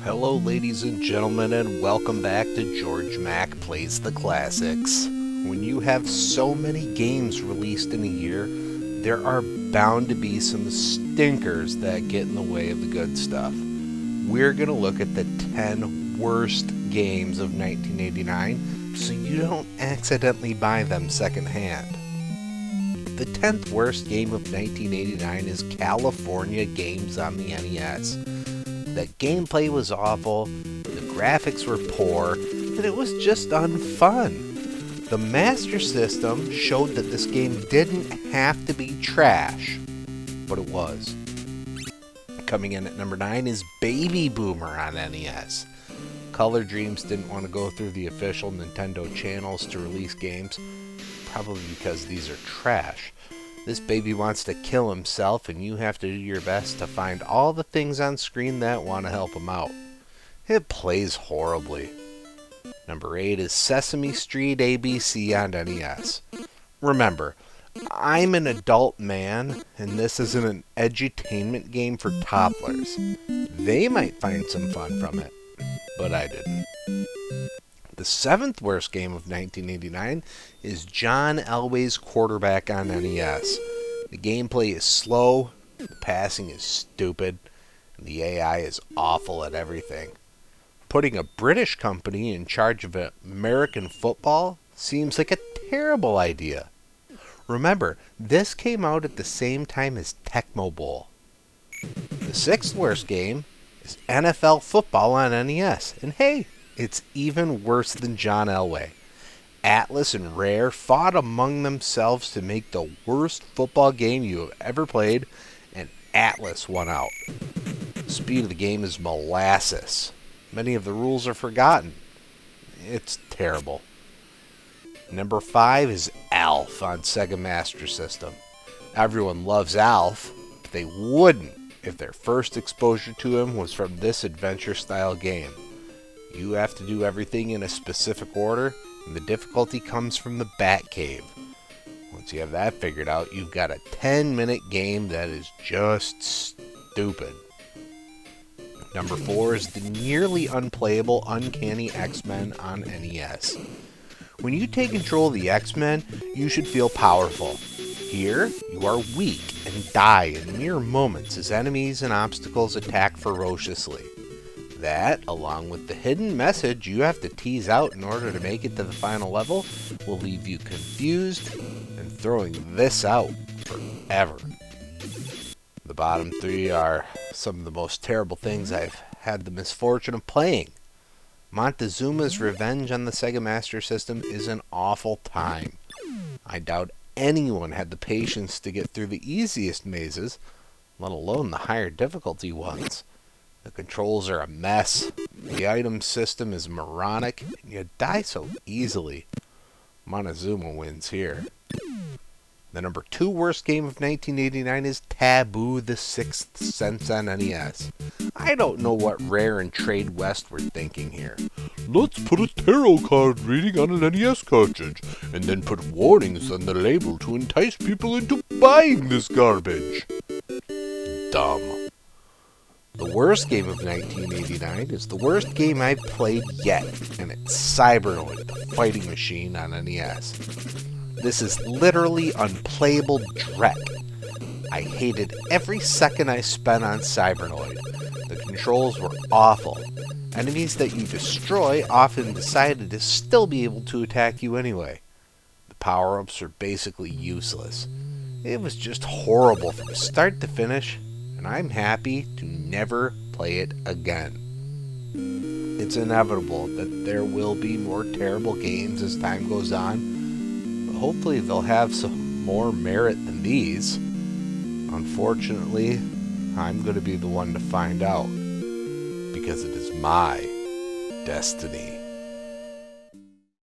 Hello ladies and gentlemen, and welcome back to Georg Mack Plays the Classics. When you have so many games released in a year, there are bound to be some stinkers that get in the way of the good stuff. We're going to look at the 10 worst games of 1989 so you don't accidentally buy them secondhand. The 10th worst game of 1989 is California Games on the NES. The gameplay was awful, the graphics were poor, and it was just unfun. The Master System showed that this game didn't have to be trash, but it was. Coming in at number 9 is Baby Boomer on NES. Color Dreams didn't want to go through the official Nintendo channels to release games, probably because these are trash. This baby wants to kill himself, and you have to do your best to find all the things on screen that want to help him out. It plays horribly. Number 8 is Sesame Street ABC on NES. Remember, I'm an adult man, and this isn't an edutainment game for toddlers. They might find some fun from it, but I didn't. The 7th worst game of 1989 is John Elway's Quarterback on NES. The gameplay is slow, the passing is stupid, and the AI is awful at everything. Putting a British company in charge of American football seems like a terrible idea. Remember, this came out at the same time as Tecmo Bowl. The 6th worst game is NFL Football on NES, and hey, it's even worse than John Elway. Atlas and Rare fought among themselves to make the worst football game you have ever played, and Atlas won out. The speed of the game is molasses. Many of the rules are forgotten. It's terrible. Number 5 is Alf on Sega Master System. Everyone loves Alf, but they wouldn't if their first exposure to him was from this adventure-style game. You have to do everything in a specific order, and the difficulty comes from the Batcave. Once you have that figured out, you've got a 10-minute game that is just stupid. Number 4 is the nearly unplayable Uncanny X-Men on NES. When you take control of the X-Men, you should feel powerful. Here, you are weak and die in mere moments as enemies and obstacles attack ferociously. That, along with the hidden message you have to tease out in order to make it to the final level, will leave you confused and throwing this out forever. The bottom 3 are some of the most terrible things I've had the misfortune of playing. Montezuma's Revenge on the Sega Master System is an awful time. I doubt anyone had the patience to get through the easiest mazes, let alone the higher difficulty ones. The controls are a mess, the item system is moronic, and you die so easily. Montezuma wins here. The number 2 worst game of 1989 is Taboo the Sixth Sense on NES. I don't know what Rare and Trade West were thinking here. Let's put a tarot card reading on an NES cartridge, and then put warnings on the label to entice people into buying this garbage. Dumb. The worst game of 1989 is the worst game I've played yet, and it's Cybernoid, the fighting machine on NES. This is literally unplayable dreck. I hated every second I spent on Cybernoid. The controls were awful. Enemies that you destroy often decided to still be able to attack you anyway. The power-ups are basically useless. It was just horrible from start to finish, and I'm happy to never play it again. It's inevitable that there will be more terrible games as time goes on, but hopefully they'll have some more merit than these. Unfortunately, I'm going to be the one to find out, because it is my destiny.